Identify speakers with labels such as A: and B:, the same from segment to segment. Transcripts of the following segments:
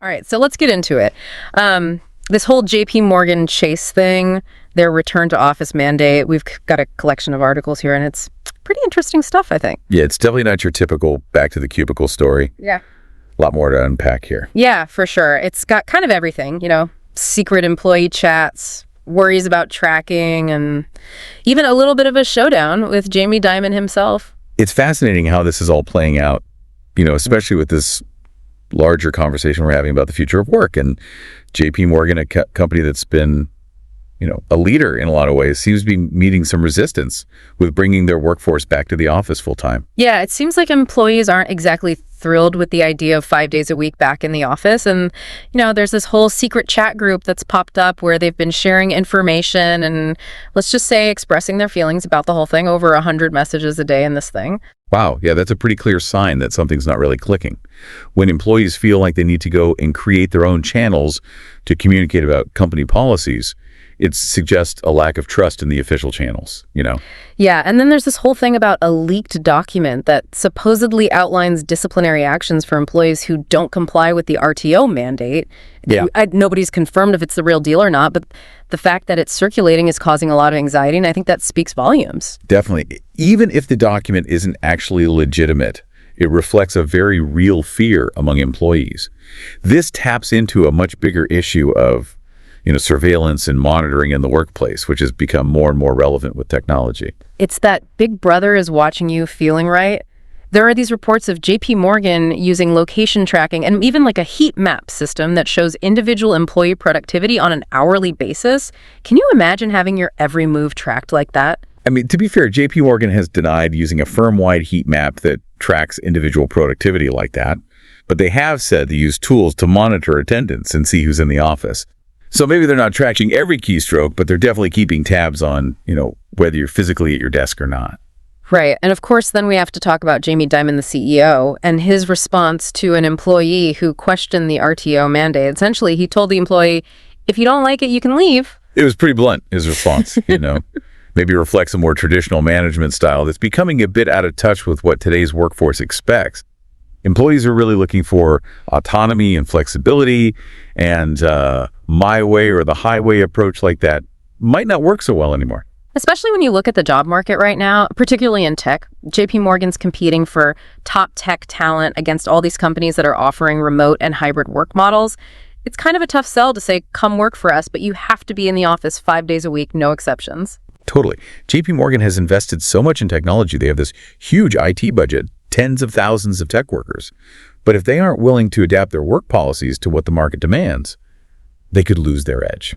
A: All right, so let's get into it. This whole JPMorgan Chase thing, their return to office mandate, we've got a collection of articles here, and it's pretty interesting stuff, I think.
B: Yeah, it's definitely not your typical back to the cubicle story.
A: Yeah.
B: A lot more to unpack here.
A: Yeah, for sure. It's got kind of everything, secret employee chats, worries about tracking, and even a little bit of a showdown with Jamie Dimon himself.
B: It's fascinating how this is all playing out, especially with this larger conversation we're having about the future of work. And JPMorgan, a company that's been, a leader in a lot of ways, seems to be meeting some resistance with bringing their workforce back to the office full time.
A: Yeah, it seems like employees aren't exactly thrilled with the idea of 5 days a week back in the office. And, there's this whole secret chat group that's popped up where they've been sharing information and, let's just say, expressing their feelings about the whole thing, over 100 messages a day in this thing.
B: Wow. Yeah, that's a pretty clear sign that something's not really clicking. When employees feel like they need to go and create their own channels to communicate about company policies, it suggests a lack of trust in the official channels,
A: Yeah, and then there's this whole thing about a leaked document that supposedly outlines disciplinary actions for employees who don't comply with the RTO mandate.
B: Yeah.
A: Nobody's confirmed if it's the real deal or not, but the fact that it's circulating is causing a lot of anxiety, and I think that speaks volumes.
B: Definitely. Even if the document isn't actually legitimate, it reflects a very real fear among employees. This taps into a much bigger issue of surveillance and monitoring in the workplace, which has become more and more relevant with technology.
A: It's that Big Brother is watching you feeling right. There are these reports of JPMorgan using location tracking and even like a heat map system that shows individual employee productivity on an hourly basis. Can you imagine having your every move tracked like that?
B: I mean, to be fair, JPMorgan has denied using a firm-wide heat map that tracks individual productivity like that, but they have said they use tools to monitor attendance and see who's in the office. So maybe they're not tracking every keystroke, but they're definitely keeping tabs on, whether you're physically at your desk or not.
A: Right. And of course, then we have to talk about Jamie Dimon, the CEO, and his response to an employee who questioned the RTO mandate. Essentially, he told the employee, if you don't like it, you can leave.
B: It was pretty blunt, his response, Maybe reflects a more traditional management style that's becoming a bit out of touch with what today's workforce expects. Employees are really looking for autonomy and flexibility, and my way or the highway approach like that might not work so well anymore.
A: Especially when you look at the job market right now, particularly in tech. JPMorgan's competing for top tech talent against all these companies that are offering remote and hybrid work models. It's kind of a tough sell to say, come work for us, but you have to be in the office 5 days a week, no exceptions.
B: Totally. JPMorgan has invested so much in technology. They have this huge IT budget, tens of thousands of tech workers. But if they aren't willing to adapt their work policies to what the market demands, they could lose their edge.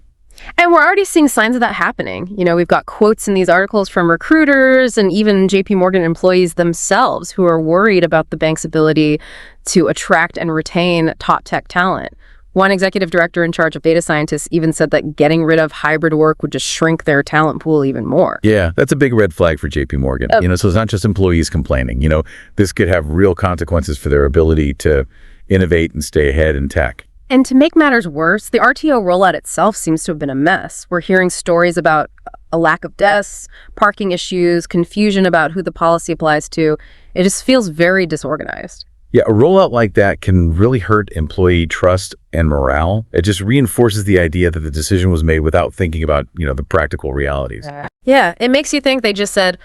A: And we're already seeing signs of that happening. We've got quotes in these articles from recruiters and even JPMorgan employees themselves who are worried about the bank's ability to attract and retain top tech talent. One executive director in charge of data scientists even said that getting rid of hybrid work would just shrink their talent pool even more.
B: Yeah, that's a big red flag for JPMorgan. So it's not just employees complaining. This could have real consequences for their ability to innovate and stay ahead in tech.
A: And to make matters worse, the RTO rollout itself seems to have been a mess. We're hearing stories about a lack of desks, parking issues, confusion about who the policy applies to. It just feels very disorganized.
B: Yeah, a rollout like that can really hurt employee trust and morale. It just reinforces the idea that the decision was made without thinking about, the practical realities.
A: Yeah, it makes you think they just said,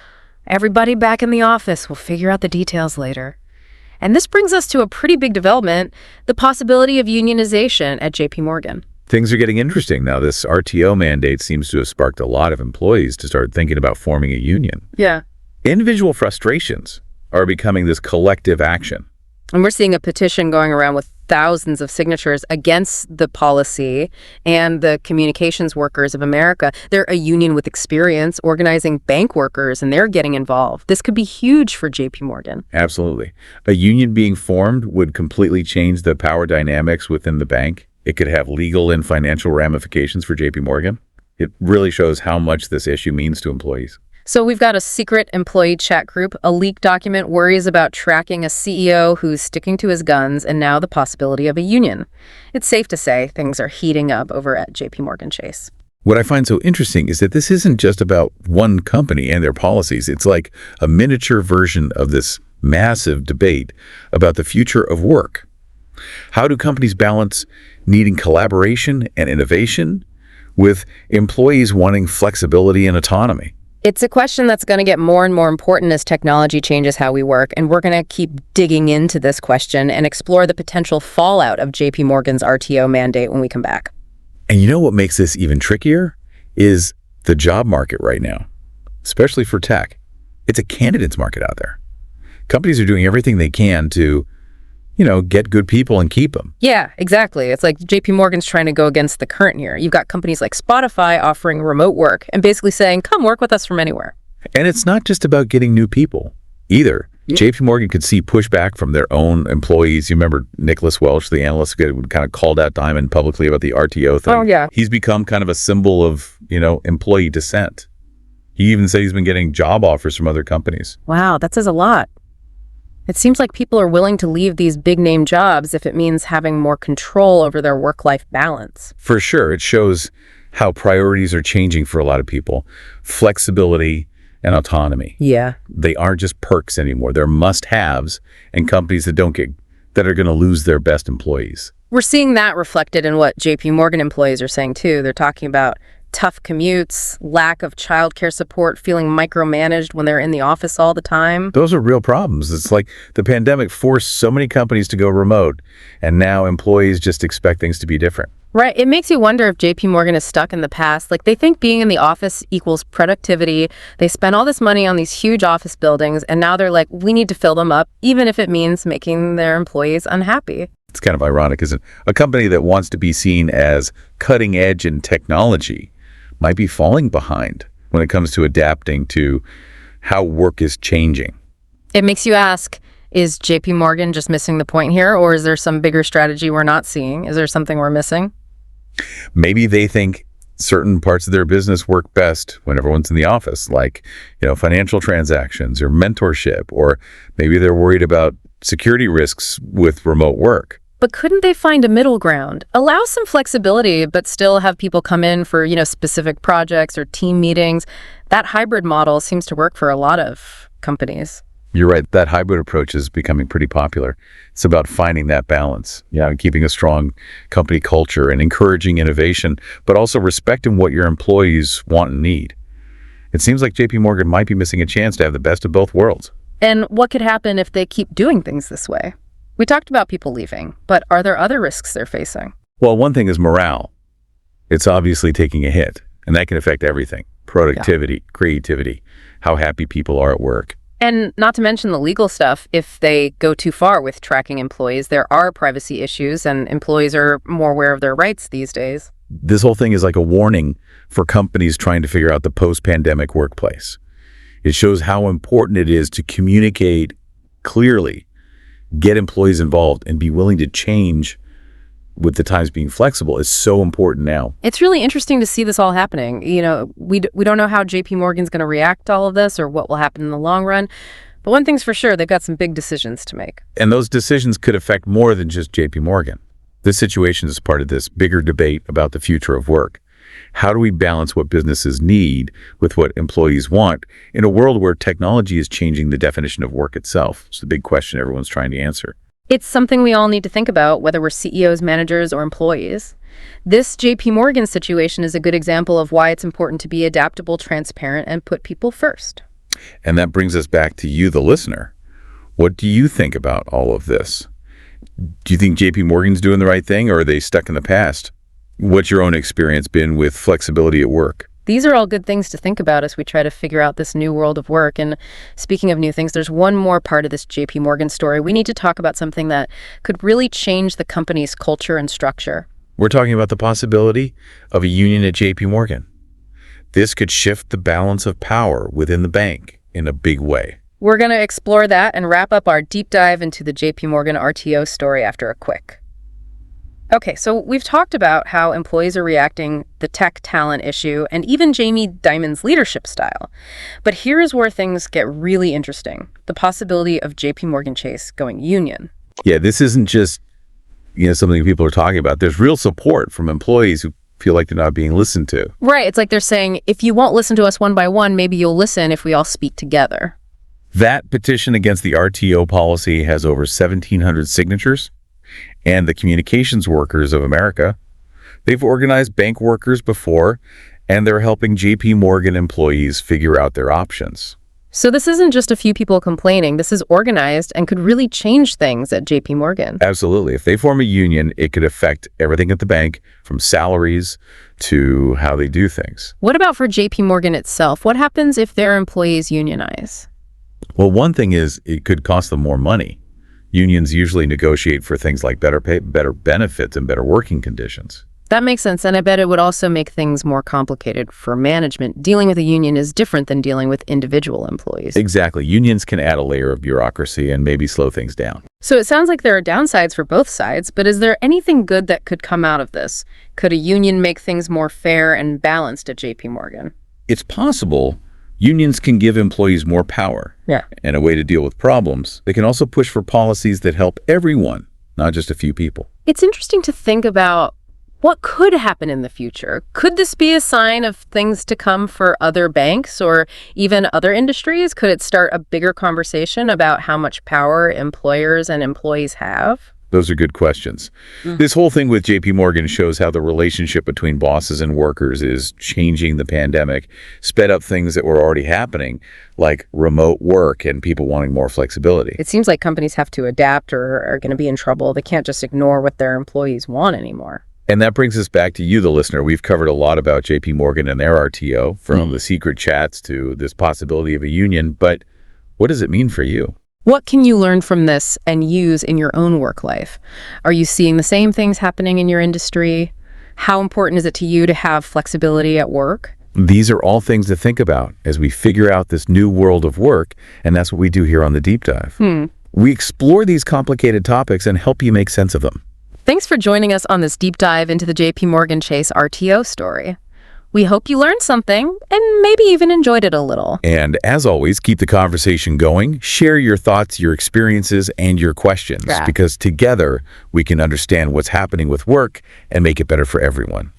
A: everybody back in the office, we'll figure out the details later. And this brings us to a pretty big development, the possibility of unionization at JPMorgan.
B: Things are getting interesting now. This RTO mandate seems to have sparked a lot of employees to start thinking about forming a union.
A: Yeah.
B: Individual frustrations are becoming this collective action.
A: And we're seeing a petition going around with thousands of signatures against the policy, and the Communications Workers of America, they're a union with experience organizing bank workers, and they're getting involved. This could be huge for JPMorgan.
B: Absolutely. A union being formed would completely change the power dynamics within the bank. It could have legal and financial ramifications for JPMorgan. It really shows how much this issue means to employees.
A: So we've got a secret employee chat group, a leaked document worries about tracking a CEO who's sticking to his guns, and now the possibility of a union. It's safe to say things are heating up over at JPMorgan Chase.
B: What I find so interesting is that this isn't just about one company and their policies. It's like a miniature version of this massive debate about the future of work. How do companies balance needing collaboration and innovation with employees wanting flexibility and autonomy?
A: It's a question that's going to get more and more important as technology changes how we work, and we're going to keep digging into this question and explore the potential fallout of JPMorgan's RTO mandate when we come back.
B: And you know what makes this even trickier is the job market right now, especially for tech. It's a candidates market out there. Companies are doing everything they can to, get good people and keep them.
A: Yeah, exactly. It's like JPMorgan's trying to go against the current here. You've got companies like Spotify offering remote work and basically saying, come work with us from anywhere.
B: And it's not just about getting new people either. Yeah. JPMorgan could see pushback from their own employees. You remember Nicholas Welch, the analyst, kind of called out Diamond publicly about the RTO thing.
A: Oh, yeah.
B: He's become kind of a symbol of, employee dissent. He even said he's been getting job offers from other companies.
A: Wow, that says a lot. It seems like people are willing to leave these big-name jobs if it means having more control over their work-life balance.
B: For sure. It shows how priorities are changing for a lot of people. Flexibility and autonomy.
A: Yeah.
B: They aren't just perks anymore. They're must-haves, and companies that are going to lose their best employees.
A: We're seeing that reflected in what JPMorgan employees are saying, too. They're talking about tough commutes, lack of childcare support, feeling micromanaged when they're in the office all the time.
B: Those are real problems. It's like the pandemic forced so many companies to go remote, and now employees just expect things to be different.
A: Right. It makes you wonder if JPMorgan is stuck in the past. Like, they think being in the office equals productivity. They spend all this money on these huge office buildings, and now they're like, we need to fill them up, even if it means making their employees unhappy.
B: It's kind of ironic, isn't it? A company that wants to be seen as cutting edge in technology might be falling behind when it comes to adapting to how work is changing.
A: It makes you ask, is JPMorgan just missing the point here, or is there some bigger strategy we're not seeing? Is there something we're missing?
B: Maybe they think certain parts of their business work best when everyone's in the office, like, financial transactions or mentorship, or maybe they're worried about security risks with remote work.
A: But couldn't they find a middle ground? Allow some flexibility, but still have people come in for, specific projects or team meetings. That hybrid model seems to work for a lot of companies.
B: You're right. That hybrid approach is becoming pretty popular. It's about finding that balance, and keeping a strong company culture and encouraging innovation, but also respecting what your employees want and need. It seems like JPMorgan might be missing a chance to have the best of both worlds.
A: And what could happen if they keep doing things this way? We talked about people leaving, but are there other risks they're facing?
B: Well, one thing is morale. It's obviously taking a hit, and that can affect everything. Productivity, creativity, how happy people are at work.
A: And not to mention the legal stuff. If they go too far with tracking employees, there are privacy issues, and employees are more aware of their rights these days.
B: This whole thing is like a warning for companies trying to figure out the post-pandemic workplace. It shows how important it is to communicate clearly, get employees involved, and be willing to change with the times being flexible is so important now.
A: It's really interesting to see this all happening. We don't know how JPMorgan's going to react to all of this or what will happen in the long run. But one thing's for sure, they've got some big decisions to make.
B: And those decisions could affect more than just JPMorgan. This situation is part of this bigger debate about the future of work. How do we balance what businesses need with what employees want in a world where technology is changing the definition of work itself? It's the big question everyone's trying to answer.
A: It's something we all need to think about, whether we're CEOs, managers, or employees. This JPMorgan situation is a good example of why it's important to be adaptable, transparent, and put people first.
B: And that brings us back to you, the listener. What do you think about all of this? Do you think JPMorgan's doing the right thing, or are they stuck in the past? What's your own experience been with flexibility at work?
A: These are all good things to think about as we try to figure out this new world of work. And speaking of new things, there's one more part of this JPMorgan story. We need to talk about something that could really change the company's culture and structure.
B: We're talking about the possibility of a union at JPMorgan. This could shift the balance of power within the bank in a big way.
A: We're going to explore that and wrap up our deep dive into the JPMorgan RTO story after a quick. Okay, so we've talked about how employees are reacting, the tech talent issue, and even Jamie Dimon's leadership style. But here's where things get really interesting. The possibility of JPMorgan Chase going union.
B: Yeah, this isn't just, something people are talking about. There's real support from employees who feel like they're not being listened to.
A: Right, it's like they're saying, if you won't listen to us one by one, maybe you'll listen if we all speak together.
B: That petition against the RTO policy has over 1,700 signatures. and the Communications Workers of America. They've organized bank workers before, and they're helping JPMorgan employees figure out their options.
A: So this isn't just a few people complaining. This is organized and could really change things at JPMorgan.
B: Absolutely. If they form a union, it could affect everything at the bank, from salaries to how they do things.
A: What about for JPMorgan itself? What happens if their employees unionize?
B: Well, one thing is it could cost them more money. Unions usually negotiate for things like better pay, better benefits, and better working conditions.
A: That makes sense, and I bet it would also make things more complicated for management. Dealing with a union is different than dealing with individual employees.
B: Exactly. Unions can add a layer of bureaucracy and maybe slow things down.
A: So it sounds like there are downsides for both sides, but is there anything good that could come out of this? Could a union make things more fair and balanced at JPMorgan?
B: It's possible. Unions can give employees more power and a way to deal with problems. They can also push for policies that help everyone, not just a few people.
A: It's interesting to think about what could happen in the future. Could this be a sign of things to come for other banks or even other industries? Could it start a bigger conversation about how much power employers and employees have?
B: Those are good questions. This whole thing with JPMorgan shows how the relationship between bosses and workers is changing. The pandemic sped up things that were already happening, like remote work and people wanting more flexibility.
A: It seems like companies have to adapt or are going to be in trouble. They can't just ignore what their employees want anymore.
B: And that brings us back to you, the listener. We've covered a lot about JPMorgan and their RTO, from the secret chats to this possibility of a union. But what does it mean for you?
A: What can you learn from this and use in your own work life? Are you seeing the same things happening in your industry? How important is it to you to have flexibility at work?
B: These are all things to think about as we figure out this new world of work, and that's what we do here on the Deep Dive. We explore these complicated topics and help you make sense of them.
A: Thanks for joining us on this deep dive into the JPMorgan Chase RTO story. We hope you learned something and maybe even enjoyed it a little.
B: And as always, keep the conversation going. Share your thoughts, your experiences, and your questions, because together we can understand what's happening with work and make it better for everyone.